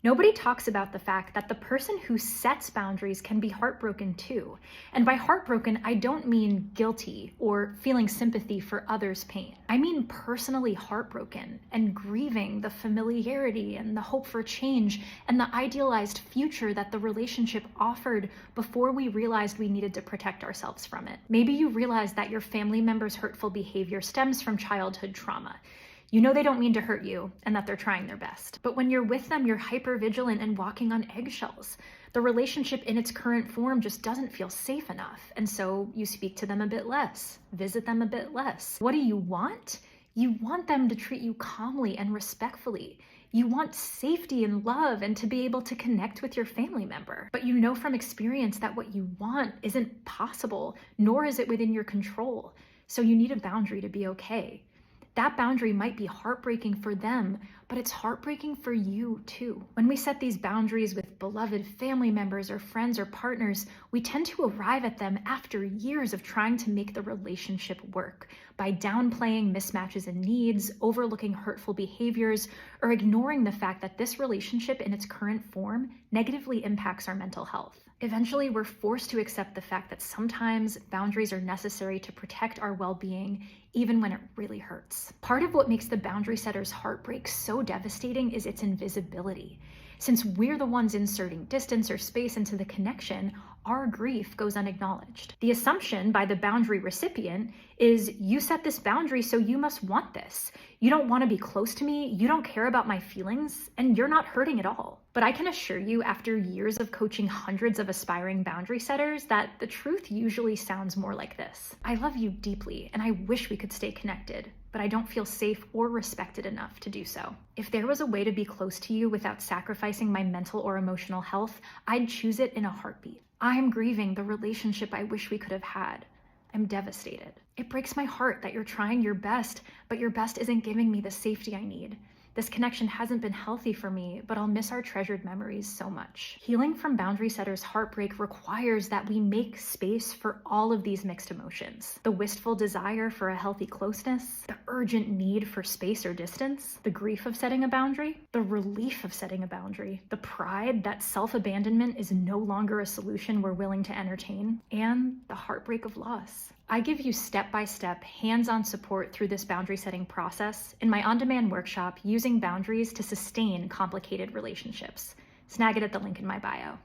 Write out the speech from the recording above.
Nobody talks about the fact that the person who sets boundaries can be heartbroken too. And by heartbroken, I don't mean guilty or feeling sympathy for others' pain. I mean personally heartbroken and grieving the familiarity and the hope for change and the idealized future that the relationship offered before we realized we needed to protect ourselves from it. Maybe you realize that your family member's hurtful behavior stems from childhood trauma. You know they don't mean to hurt you and that they're trying their best. But when you're with them, you're hyper-vigilant and walking on eggshells. The relationship in its current form just doesn't feel safe enough. And so you speak to them a bit less, visit them a bit less. What do you want? You want them to treat you calmly and respectfully. You want safety and love and to be able to connect with your family member. But you know from experience that what you want isn't possible, nor is it within your control. So you need a boundary to be okay. That boundary might be heartbreaking for them, but it's heartbreaking for you too. When we set these boundaries with beloved family members or friends or partners, we tend to arrive at them after years of trying to make the relationship work by downplaying mismatches in needs, overlooking hurtful behaviors, or ignoring the fact that this relationship in its current form negatively impacts our mental health. Eventually, we're forced to accept the fact that sometimes boundaries are necessary to protect our well-being, even when it really hurts. Part of what makes the boundary setter's heartbreak so devastating is its invisibility. Since we're the ones inserting distance or space into the connection, our grief goes unacknowledged. The assumption by the boundary recipient is, you set this boundary, so you must want this. You don't want to be close to me, you don't care about my feelings, and you're not hurting at all. But I can assure you, after years of coaching hundreds of aspiring boundary setters, that the truth usually sounds more like this. I love you deeply, and I wish we could stay connected, but I don't feel safe or respected enough to do so. If there was a way to be close to you without sacrificing my mental or emotional health, I'd choose it in a heartbeat. I'm grieving the relationship I wish we could have had. I'm devastated. It breaks my heart that you're trying your best, but your best isn't giving me the safety I need. This connection hasn't been healthy for me, but I'll miss our treasured memories so much. Healing from boundary setters' heartbreak requires that we make space for all of these mixed emotions. The wistful desire for a healthy closeness, the urgent need for space or distance, the grief of setting a boundary, the relief of setting a boundary, the pride that self-abandonment is no longer a solution we're willing to entertain, and the heartbreak of loss. I give you step-by-step, hands-on support through this boundary setting process in my on-demand workshop, Using Boundaries to Sustain Complicated Relationships. Snag it at the link in my bio.